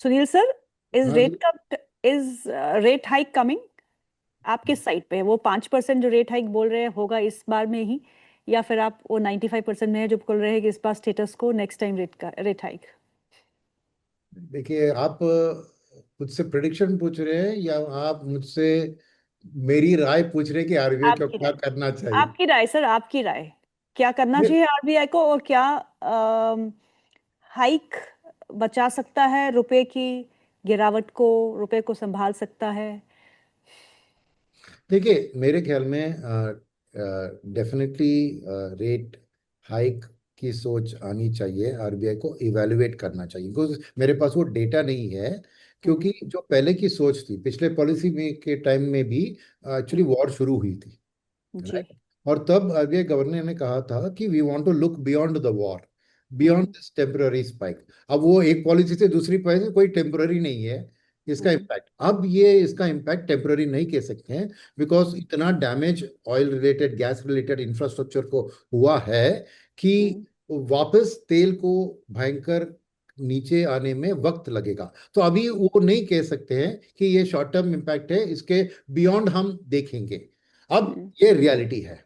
Sunil sir, is हाँ rate जी। Cut is rate hike coming? आप किस साइड पे है? वो 5% जो रेट हाइक बोल रहे हैं होगा इस बार में ही, या फिर आप वो 95% में है जो बोल रहे हैं कि इस बार स्टेटस को, नेक्स्ट टाइम रेट हाइक? देखिए, आप मुझसे प्रिडिक्शन पूछ रहे हैं या आप मुझसे मेरी राय पूछ रहे हैं कि आरबीआई को आपकी क्या राय। करना चाहिए। आपकी राय सर, आपकी राय। क्या करना ये चाहिए आरबीआई को, और क्या हाइक बचा सकता है रुपए की गिरावट को, रुपए को संभाल सकता है? देखिए, मेरे ख्याल में डेफिनेटली रेट हाइक की सोच आनी चाहिए। आरबीआई को इवैल्यूएट करना चाहिए, बिकॉज मेरे पास वो डेटा नहीं है। हम्म। क्योंकि जो पहले की सोच थी पिछले पॉलिसी में के टाइम में भी एक्चुअली हम्म। वॉर शुरू हुई थी, जी। राइट। और तब आरबीआई गवर्नर ने कहा था कि we want to look beyond the war, beyond hmm. This temporary spike. अब वो एक पॉलिसी से दूसरी पॉलिसी कोई टेम्पररी नहीं है इसका हम्म। इम्पैक्ट। अब ये इसका इम्पैक्ट टेम्पररी नहीं कह सकते हैं, बिकॉज हम्म। इतना damage oil related gas related infrastructure को हुआ है कि हम्म। वापस तेल को भयंकर नीचे आने में वक्त लगेगा। तो अभी वो नहीं कह सकते हैं कि ये शॉर्ट टर्म इम्पैक्ट है, इसके बियॉन्ड हम देखेंगे। अब हम्म। ये रियलिटी है।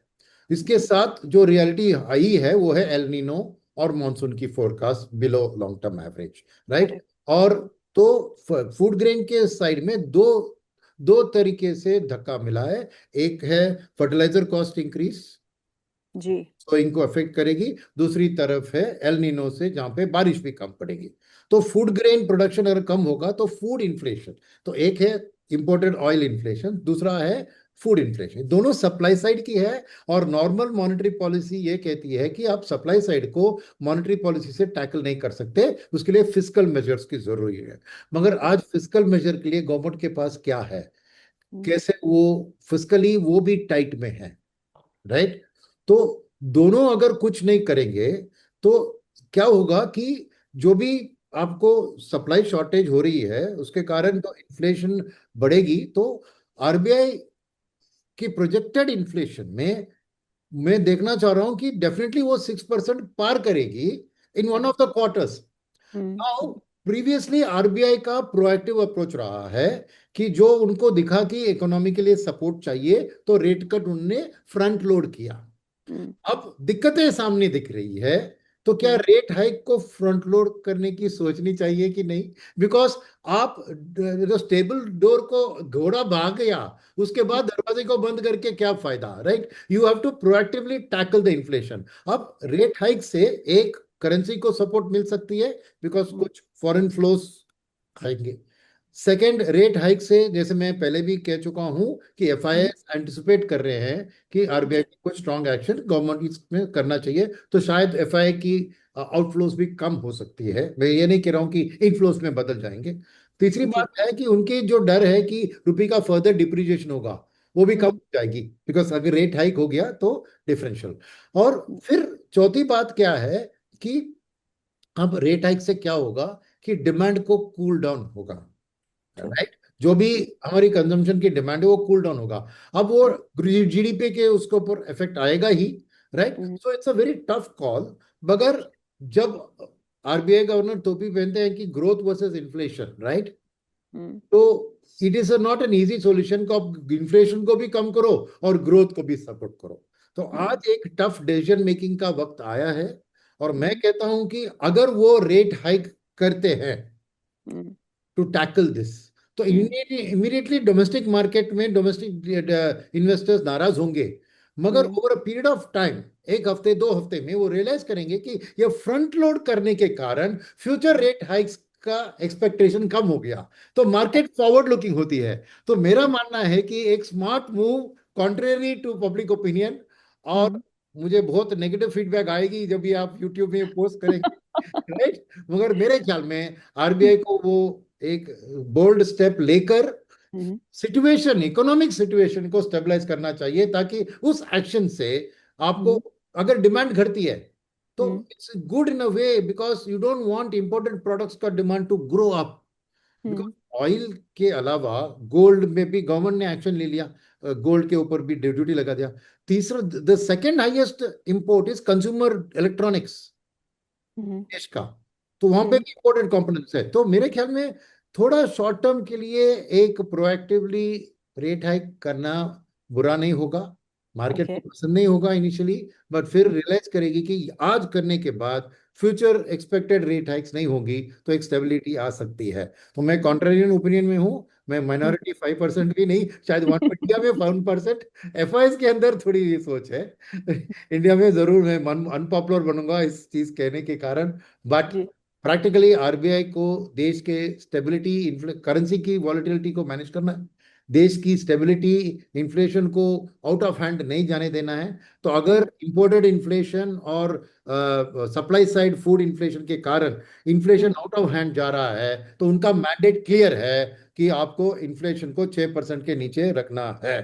इसके हम्म। साथ जो रियलिटी आई है वो है एल नीनो और मॉनसून की forecast below long term average, right. Correct. और तो फूड ग्रेन के साइड में दो दो तरीके से धक्का मिला है। एक है फर्टिलाइजर कॉस्ट इंक्रीज, जी। तो इनको अफेक्ट करेगी। दूसरी तरफ है एल नीनो से, जहां पे बारिश भी कम पड़ेगी। तो फूड ग्रेन प्रोडक्शन अगर कम होगा तो फूड इन्फ्लेशन, तो एक है इंपोर्टेड ऑयल इन्फ्लेशन, दूसरा है फूड इन्फ्लेशन। दोनों सप्लाई साइड की है। और नॉर्मल मॉनेटरी पॉलिसी ये कहती है कि आप सप्लाई साइड को मॉनेटरी पॉलिसी से टैकल नहीं कर सकते, उसके लिए फिस्कल मेजर्स की जरूरी है। मगर आज फिस्कल मेजर के लिए गवर्नमेंट के पास क्या है, हम्म। कैसे वो फिस्कली वो भी टाइट में है, राइट। तो दोनों अगर कुछ नहीं करेंगे तो क्या होगा कि जो भी आपको सप्लाई शॉर्टेज हो रही है उसके कारण हम्म। तो इन्फ्लेशन बढ़ेगी। तो आरबीआई की प्रोजेक्टेड इन्फ्लेशन में मैं देखना चाह रहा हूं कि डेफिनेटली वो 6% पार करेगी in one hmm. Of the quarters. Hmm. Now previously RBI का प्रोएक्टिव अप्रोच रहा है कि जो उनको दिखा कि इकोनॉमी के लिए सपोर्ट चाहिए तो रेट कट उनने फ्रंट लोड किया। हम्म। अब दिक्कतें सामने दिख रही है, तो क्या हम्म। रेट हाइक को फ्रंट लोड करने की सोचनी चाहिए कि नहीं। बिकॉज आप जो स्टेबल डोर को घोड़ा भाग गया, उसके बाद दरवाजे को बंद करके क्या फायदा, right. You have to proactively tackle the inflation. अब रेट हाइक से एक करेंसी को सपोर्ट मिल सकती है, बिकॉज हम्म। कुछ फॉरेन फ्लोज आएंगे। सेकेंड, रेट हाइक से जैसे मैं पहले भी कह चुका हूं कि एफआईआई हम्म। एंटिसिपेट कर रहे हैं कि आरबीआई जी। को कुछ स्ट्रांग एक्शन गवर्नमेंट इसमें करना चाहिए, तो शायद एफआईआई की आउटफ्लोज भी कम हो सकती है। मैं ये नहीं कह रहा हूं कि इनफ्लोज में बदल जाएंगे। तीसरी जी। बात है कि उनकी जो डर है कि रुपये का फर्दर डिप्रिसिएशन होगा, वो भी कम हम्म। हो जाएगी, बिकॉज अगर रेट हाइक हो गया तो डिफरेंशियल। और हम्म। फिर चौथी बात क्या है कि अब रेट हाइक से क्या होगा कि डिमांड को कूल डाउन होगा, ट्रू। राइट। जो भी हमारी कंजम्पशन की डिमांड है वो कूल डाउन होगा। अब वो जीडीपी के उसके ऊपर इफेक्ट आएगा ही, right. Hmm. So it's a very tough call. मगर जब आरबीआई गवर्नर टोपी पहनते हैं कि growth versus inflation, right, hmm. तो it is not an easy solution को आप इन्फ्लेशन को भी कम करो और ग्रोथ को भी सपोर्ट करो। तो हम्म। आज एक टफ डिसीजन मेकिंग का वक्त आया है। और मैं हम्म। कहता हूं कि अगर वो रेट हाइक करते हैं हम्म। टू टैकल दिस, तो हम्म। इमीडिएटली डोमेस्टिक मार्केट में डोमेस्टिक इन्वेस्टर्स नाराज होंगे। मगर hmm. Over a period of time, एक हफ्ते दो हफ्ते में वो रियलाइज करेंगे कि ये फ्रंट लोड करने के कारण फ्यूचर रेट हाइक्स का एक्सपेक्टेशन कम हो गया। तो मार्केट फॉरवर्ड लुकिंग होती है। तो मेरा मानना है कि एक smart move contrary to public opinion. और हम्म। मुझे बहुत नेगेटिव फीडबैक आएगी जब भी आप यूट्यूब में पोस्ट करेंगे, राइट। मगर मेरे ख्याल में आरबीआई को वो एक बोल्ड स्टेप लेकर हम्म। सिचुएशन, इकोनॉमिक सिचुएशन को स्टेबलाइज करना चाहिए, ताकि उस एक्शन से आपको, हम्म। अगर डिमांड घटती है तो hmm. It's good in a way, because you don't want important products का demand to grow up. Hmm. Because oil के अलावा गोल्ड में भी गवर्नमेंट ने एक्शन ले लिया, गोल्ड के ऊपर भी ड्यूटी लगा दिया। तीसरा, the second highest import is consumer electronics hmm. देश का। तो वहां पे भी इंपॉर्टेंट कंपोनेंट्स है। तो मेरे ख्याल में थोड़ा शॉर्ट टर्म के लिए एक प्रोएक्टिवली रेट हाइक करना बुरा नहीं होगा। Market okay. को पसंद नहीं होगा इनिशियली, बट फिर रियलाइज करेगी कि आज करने के बाद फ्यूचर एक्सपेक्टेड रेट हाइक्स नहीं होगी, तो एक स्टेबिलिटी आ सकती है। तो मैं कॉन्ट्रेरियन ओपिनियन में हूँ। मैं माइनॉरिटी 5% भी नहीं, शायद वन इंडिया में 1%। एफआईएस के अंदर थोड़ी ये सोच है। इंडिया में जरूर मैं अनपॉपुलर बनूंगा इस चीज कहने के कारण, बट जी। प्रैक्टिकली आरबीआई को देश के स्टेबिलिटी, करेंसी की वॉलेटिलिटी को मैनेज करना है, देश की स्टेबिलिटी, इन्फ्लेशन को आउट ऑफ हैंड नहीं जाने देना है। तो अगर इंपोर्टेड इन्फ्लेशन और सप्लाई साइड फूड इन्फ्लेशन के कारण इन्फ्लेशन आउट ऑफ हैंड जा रहा है, तो उनका मैंडेट क्लियर है कि आपको इन्फ्लेशन को 6% के नीचे रखना है।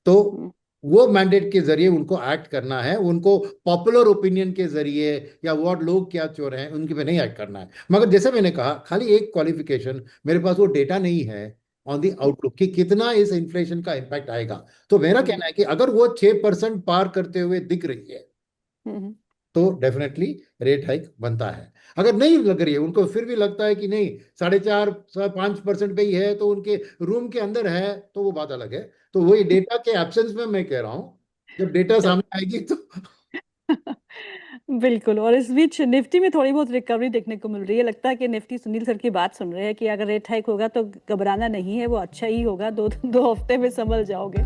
तो वो मैंडेट के जरिए उनको एक्ट करना है, उनको पॉपुलर ओपिनियन के जरिए या व्हाट लोग क्या चाह रहे हैं उनके पे नहीं एक्ट करना है। मगर जैसे मैंने कहा, खाली एक क्वालिफिकेशन, मेरे पास वो डेटा नहीं है ऑन दी आउटलुक कि कितना इस इन्फ्लेशन का इम्पैक्ट आएगा। तो मेरा कहना है कि अगर वो 6% पार करते हुए दिख रही है, तो डेफिनेटली रेट हाइक बनता है। अगर नहीं लग रही है उनको, फिर भी लगता है कि नहीं 4.5 5% पे ही है, तो उनके रूम के अंदर है, तो वो बात अलग है। तो वही डेटा के एब्सेंस में मैं कह रहा हूँ, जब डेटा सामने आएगी तो बिल्कुल। और इस बीच निफ्टी में थोड़ी बहुत रिकवरी देखने को मिल रही है। लगता है कि निफ्टी सुनील सर की बात सुन रहे हैं कि अगर रेट हाइक होगा तो घबराना नहीं है, वो अच्छा ही होगा, 2 हफ्ते में संभल जाओगे।